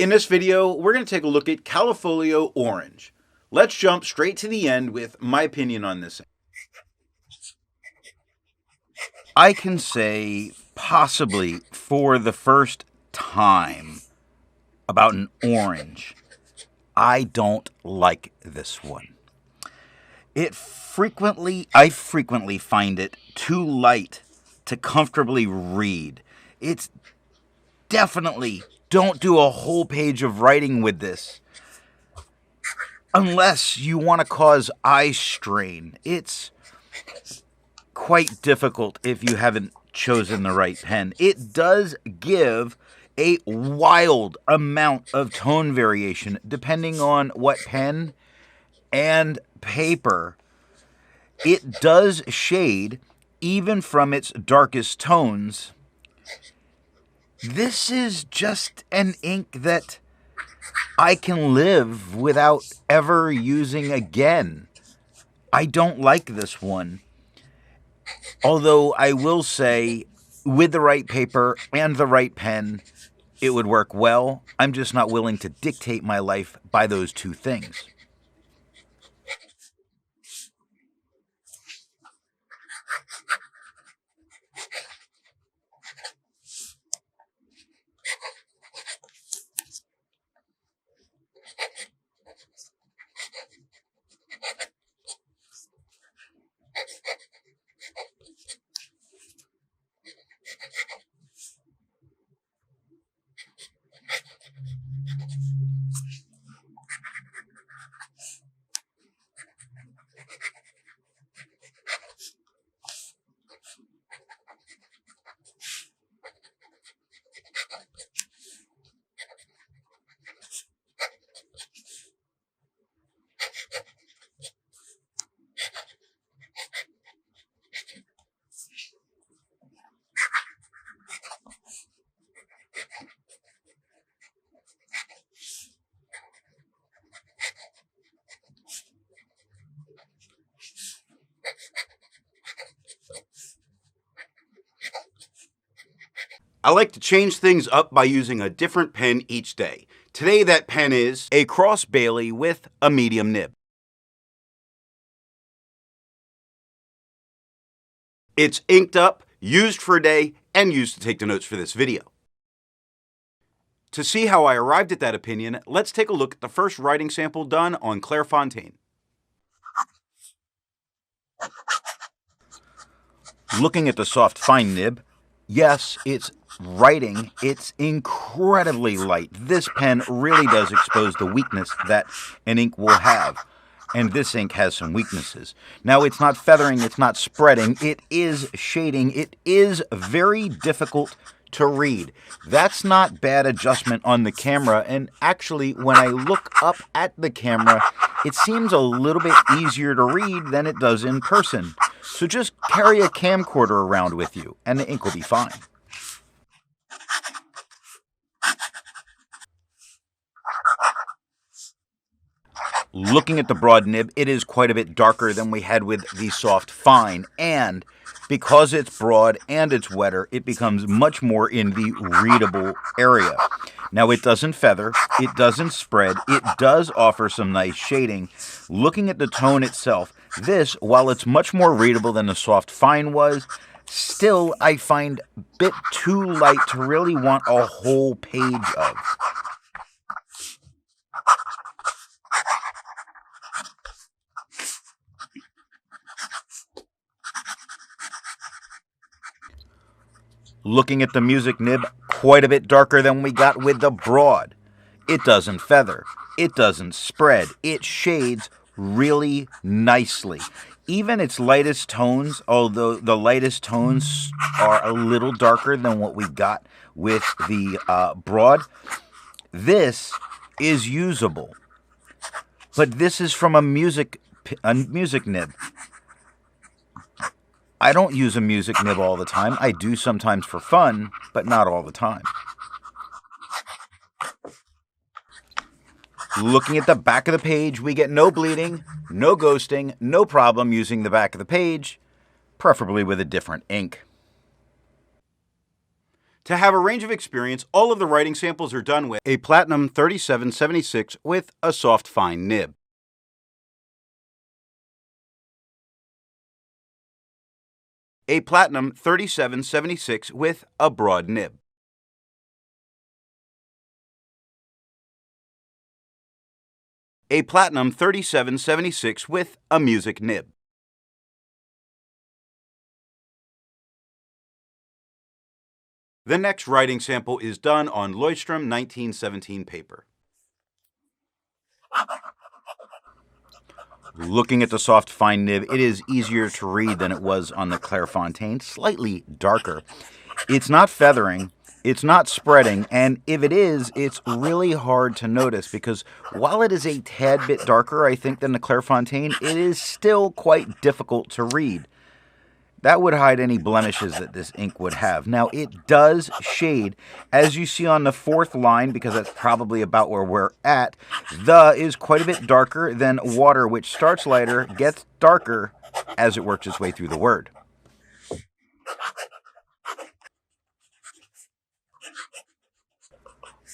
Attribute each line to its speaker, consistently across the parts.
Speaker 1: In this video, we're going to take a look at Callifolio Orange. Let's jump straight to the end with my opinion on this. I can say, possibly for the first time, about an orange, I don't like this one. I frequently find it too light to comfortably read. It's definitely, don't do a whole page of writing with this unless you want to cause eye strain. It's quite difficult if you haven't chosen the right pen. It does give a wild amount of tone variation depending on what pen and paper. It does shade even from its darkest tones. This is just an ink that I can live without ever using again. I don't like this one. Although I will say, with the right paper and the right pen, it would work well. I'm just not willing to dictate my life by those two things. I like to change things up by using a different pen each day. Today that pen is a Cross Bailey with a medium nib. It's inked up, used for a day, and used to take the notes for this video. To see how I arrived at that opinion, let's take a look at the first writing sample done on Clairfontaine. Looking at the soft fine nib, yes, it's writing. It's incredibly light. This pen really does expose the weakness that an ink will have. And this ink has some weaknesses. Now, it's not feathering, it's not spreading, it is shading. It is very difficult to read. That's not bad adjustment on the camera, and actually, when I look up at the camera, it seems a little bit easier to read than it does in person. So just carry a camcorder around with you, and the ink will be fine. Looking at the broad nib, it is quite a bit darker than we had with the soft fine, and because it's broad and it's wetter, it becomes much more in the readable area. Now, it doesn't feather, it doesn't spread, it does offer some nice shading. Looking at the tone itself, this, while it's much more readable than the soft fine was, still I find a bit too light to really want a whole page of. Looking at the music nib, quite a bit darker than we got with the broad. It doesn't feather. It doesn't spread. It shades really nicely. Even its lightest tones, although the lightest tones are a little darker than what we got with the broad, this is usable. But this is from a music nib. I don't use a music nib all the time. I do sometimes for fun, but not all the time. Looking at the back of the page, we get no bleeding, no ghosting, no problem using the back of the page, preferably with a different ink. To have a range of experience, all of the writing samples are done with a Platinum 3776 with a soft fine nib. A Platinum 3776 with a broad nib. A Platinum 3776 with a music nib. The next writing sample is done on Leuchtturm 1917 paper. Looking at the soft fine nib, it is easier to read than it was on the Clairfontaine, slightly darker. It's not feathering, it's not spreading, and if it is, it's really hard to notice because while it is a tad bit darker, I think, than the Clairfontaine, it is still quite difficult to read. That would hide any blemishes that this ink would have. Now, it does shade, as you see on the fourth line, because that's probably about where we're at. The is quite a bit darker than water, which starts lighter, gets darker as it works its way through the word.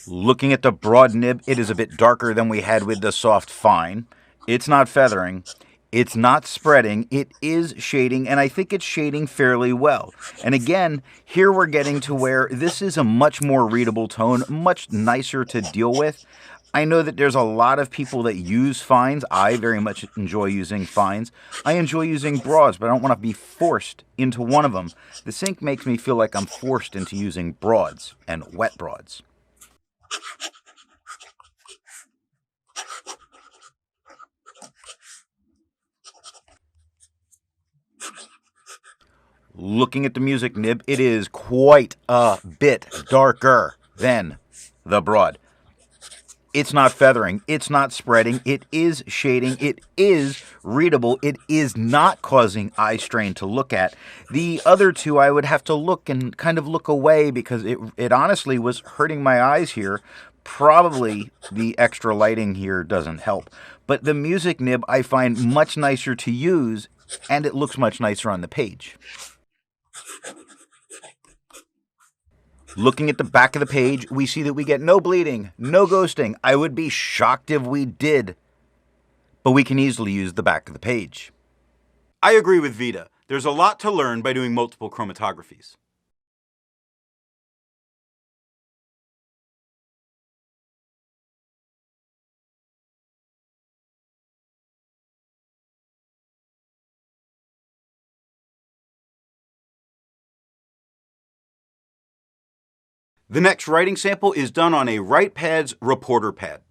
Speaker 1: Looking at the broad nib, it is a bit darker than we had with the soft fine. It's not feathering. It's not spreading, it is shading, and I think it's shading fairly well. And again, here we're getting to where this is a much more readable tone, much nicer to deal with. I know that there's a lot of people that use fines. I very much enjoy using fines. I enjoy using broads, but I don't want to be forced into one of them. This ink makes me feel like I'm forced into using broads, and wet broads. Looking at the music nib, it is quite a bit darker than the broad. It's not feathering, it's not spreading, it is shading, it is readable, it is not causing eye strain to look at. The other two I would have to look and kind of look away because it honestly was hurting my eyes here. Probably the extra lighting here doesn't help. But the music nib I find much nicer to use, and it looks much nicer on the page. Looking at the back of the page, we see that we get no bleeding, no ghosting. I would be shocked if we did. But we can easily use the back of the page. I agree with Vita. There's a lot to learn by doing multiple chromatographies. The next writing sample is done on a WritePad's reporter pad.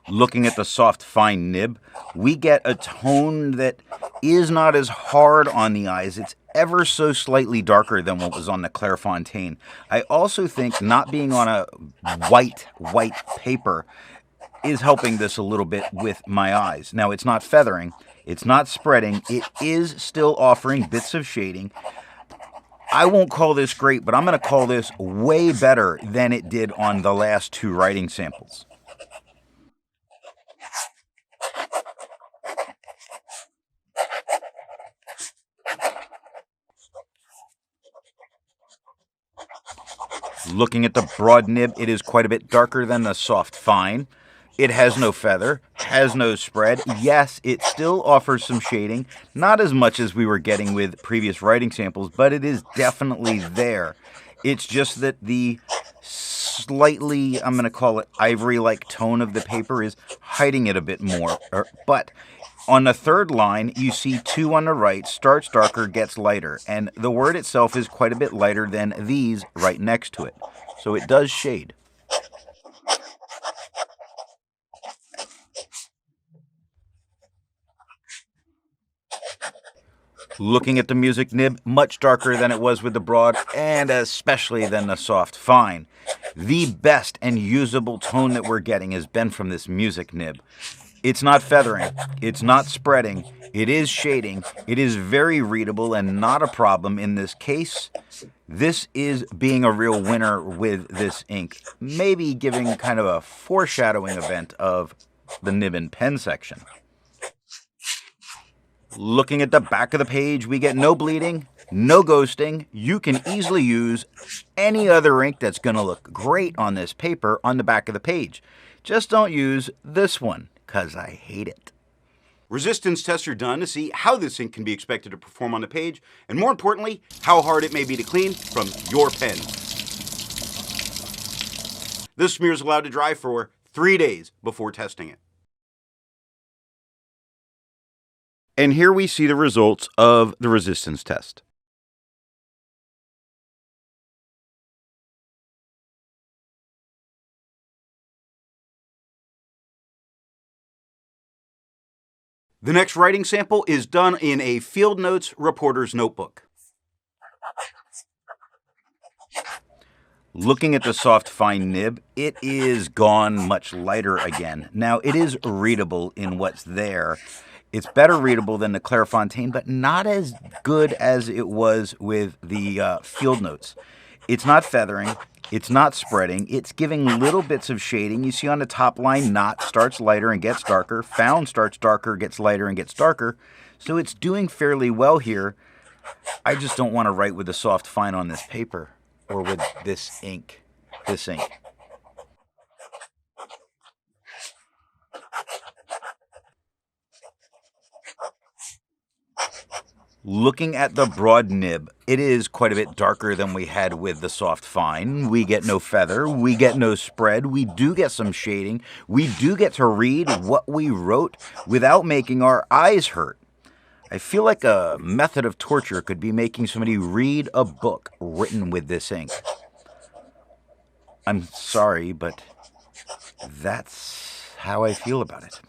Speaker 1: Looking at the soft fine nib, we get a tone that is not as hard on the eyes. It's ever so slightly darker than what was on the Clairfontaine. I also think not being on a white paper is helping this a little bit with my eyes. Now, it's not feathering, it's not spreading, it is still offering bits of shading. I won't call this great, but I'm going to call this way better than it did on the last two writing samples. Looking at the broad nib, it is quite a bit darker than the soft fine. It has no feather, has no spread. Yes, it still offers some shading, not as much as we were getting with previous writing samples, but it is definitely there. It's just that the slightly, I'm going to call it ivory-like tone of the paper is hiding it a bit more. But on the third line, you see 2 on the right, starts darker, gets lighter, and the word itself is quite a bit lighter than these right next to it. So it does shade. Looking at the music nib, much darker than it was with the broad, and especially than the soft fine. The best and usable tone that we're getting has been from this music nib. It's not feathering, it's not spreading, it is shading, it is very readable and not a problem in this case. This is being a real winner with this ink, maybe giving kind of a foreshadowing event of the Nib and Pen section. Looking at the back of the page, we get no bleeding, no ghosting. You can easily use any other ink that's going to look great on this paper on the back of the page. Just don't use this one, because I hate it. Resistance tests are done to see how this ink can be expected to perform on the page, and more importantly, how hard it may be to clean from your pen. This smear is allowed to dry for 3 days before testing it. And here we see the results of the resistance test. The next writing sample is done in a FieldNotes reporter's notebook. Looking at the soft fine nib, it is gone much lighter again. Now, it is readable in what's there. It's better readable than the Clairfontaine, but not as good as it was with the FieldNotes. It's not feathering. It's not spreading. It's giving little bits of shading. You see on the top line, not starts lighter and gets darker. Found starts darker, gets lighter, and gets darker. So it's doing fairly well here. I just don't want to write with the soft fine on this paper or with this ink. This ink. Looking at the broad nib, it is quite a bit darker than we had with the soft fine. We get no feather, we get no spread, we do get some shading, we do get to read what we wrote without making our eyes hurt. I feel like a method of torture could be making somebody read a book written with this ink. I'm sorry, but that's how I feel about it.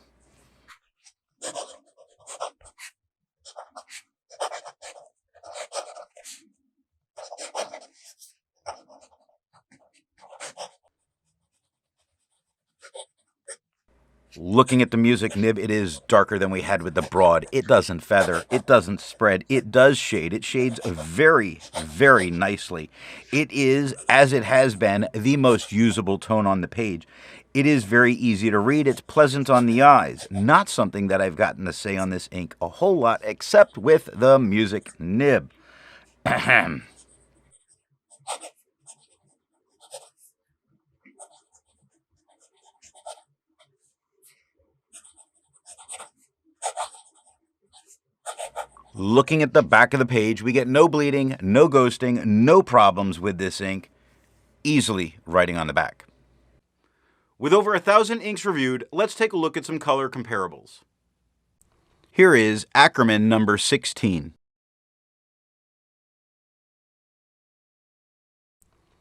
Speaker 1: Looking at the music nib, it is darker than we had with the broad. It doesn't feather. It doesn't spread. It does shade. It shades very, very nicely. It is, as it has been, the most usable tone on the page. It is very easy to read. It's pleasant on the eyes. Not something that I've gotten to say on this ink a whole lot, except with the music nib. Ahem. Looking at the back of the page, we get no bleeding, no ghosting, no problems with this ink. Easily writing on the back. With over 1,000 inks reviewed, let's take a look at some color comparables. Here is Ackerman number 16.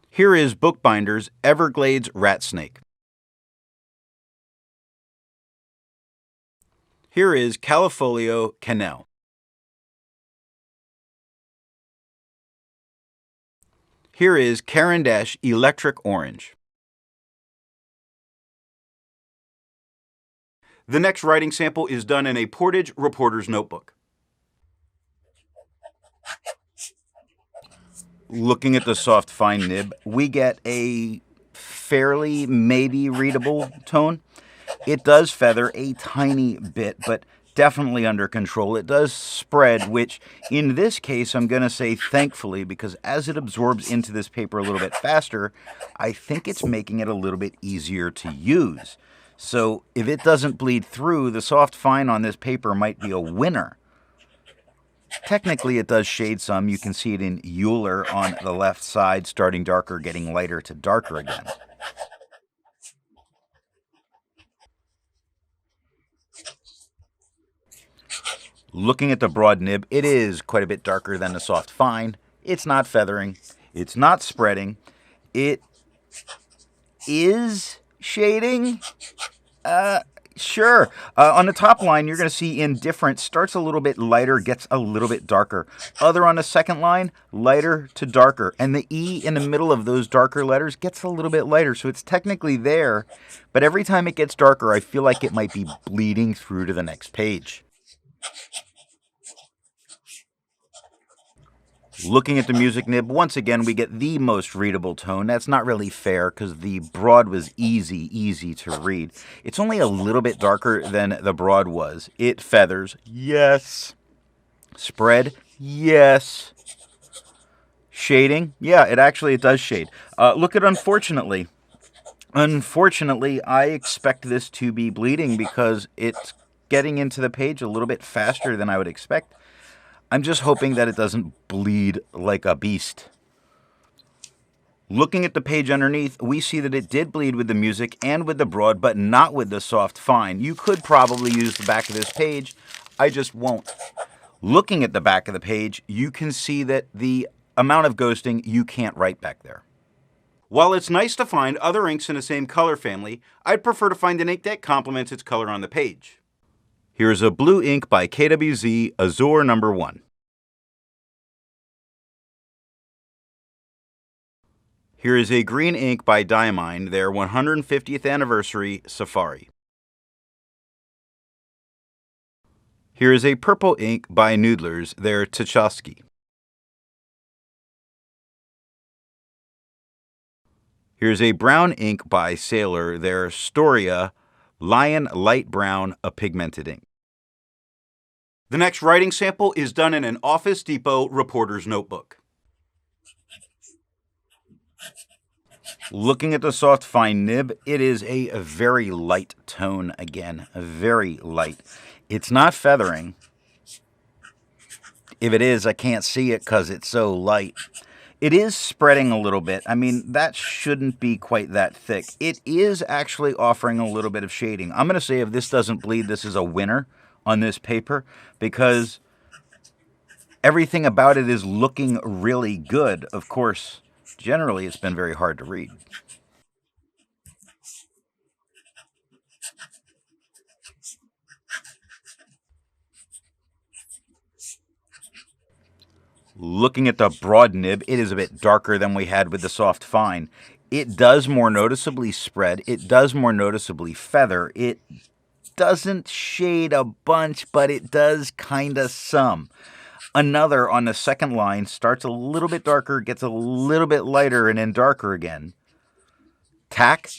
Speaker 1: Here is Bookbinder's Everglades Rat Snake. Here is Callifolio Orange. Here is Caran Electric Orange. The next writing sample is done in a Portage reporter's notebook. Looking at the soft fine nib, we get a fairly maybe readable tone. It does feather a tiny bit, but definitely under control. It does spread, which in this case I'm going to say thankfully, because as it absorbs into this paper a little bit faster, I think it's making it a little bit easier to use. So if it doesn't bleed through, the soft fine on this paper might be a winner. Technically, it does shade some. You can see it in Euler on the left side, starting darker, getting lighter to darker again. Looking at the broad nib, it is quite a bit darker than the soft fine. It's not feathering. It's not spreading. It is shading. Sure. On the top line, you're going to see indifferent starts a little bit lighter, gets a little bit darker. Other on the second line, lighter to darker. And the E in the middle of those darker letters gets a little bit lighter. So it's technically there, but every time it gets darker, I feel like it might be bleeding through to the next page. Looking at the music nib, once again, we get the most readable tone. That's not really fair because the broad was easy to read. It's only a little bit darker than the broad was. It feathers, yes. Spread, yes. Shading? Yeah, it does shade. Look at unfortunately. Unfortunately, I expect this to be bleeding because it's getting into the page a little bit faster than I would expect. I'm just hoping that it doesn't bleed like a beast. Looking at the page underneath, we see that it did bleed with the music and with the broad, but not with the soft fine. You could probably use the back of this page. I just won't. Looking at the back of the page, you can see that the amount of ghosting you can't write back there. While it's nice to find other inks in the same color family, I'd prefer to find an ink that complements its color on the page. Here's a blue ink by KWZ Azure No. 1. Here is a green ink by Diamine, their 150th anniversary Safari. Here is a purple ink by Noodlers, their Tchaikovsky. Here's a brown ink by Sailor, their Storia Lion Light Brown, a pigmented ink. The next writing sample is done in an Office Depot reporter's notebook. Looking at the soft fine nib, it is a very light tone again, very light. It's not feathering. If it is, I can't see it because it's so light. It is spreading a little bit. I mean, that shouldn't be quite that thick. It is actually offering a little bit of shading. I'm going to say if this doesn't bleed, this is a winner on this paper because everything about it is looking really good. Of course, generally it's been very hard to read. Looking at the broad nib, it is a bit darker than we had with the soft fine. It does more noticeably spread. It does more noticeably feather. It doesn't shade a bunch, but it does kinda some. Another on the second line starts a little bit darker, gets a little bit lighter, and then darker again. Tack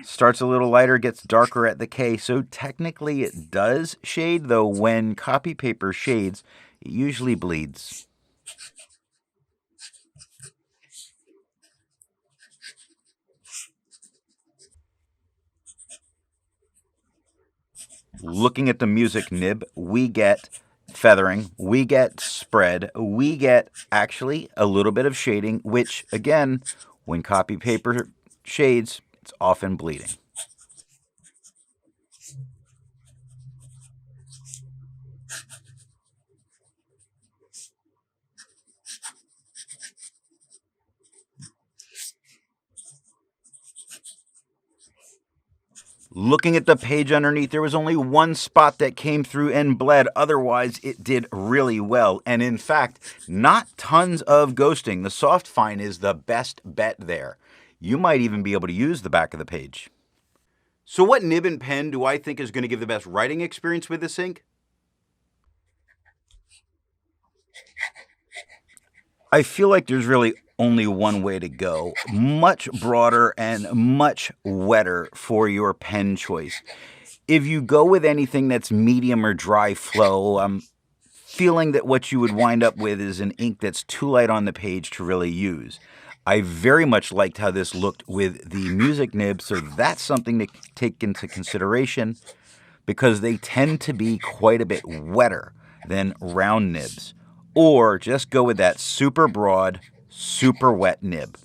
Speaker 1: starts a little lighter, gets darker at the K, so technically it does shade, though when copy paper shades, it usually bleeds. Looking at the music nib, we get feathering, we get spread, we get actually a little bit of shading, which again, when copy paper shades, it's often bleeding. Looking at the page underneath, there was only one spot that came through and bled. Otherwise, it did really well. And in fact, not tons of ghosting. The soft fine is the best bet there. You might even be able to use the back of the page. So what nib and pen do I think is going to give the best writing experience with this ink? I feel like there's really only one way to go. Much broader and much wetter for your pen choice. If you go with anything that's medium or dry flow, I'm feeling that what you would wind up with is an ink that's too light on the page to really use. I very much liked how this looked with the music nib, so that's something to take into consideration because they tend to be quite a bit wetter than round nibs. Or just go with that super broad, super wet nib.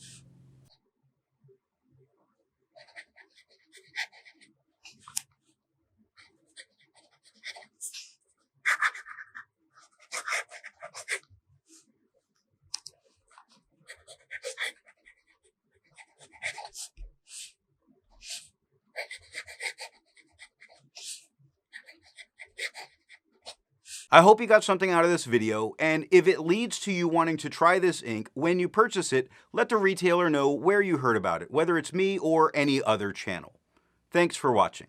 Speaker 1: I hope you got something out of this video, and if it leads to you wanting to try this ink, when you purchase it, let the retailer know where you heard about it, whether it's me or any other channel. Thanks for watching.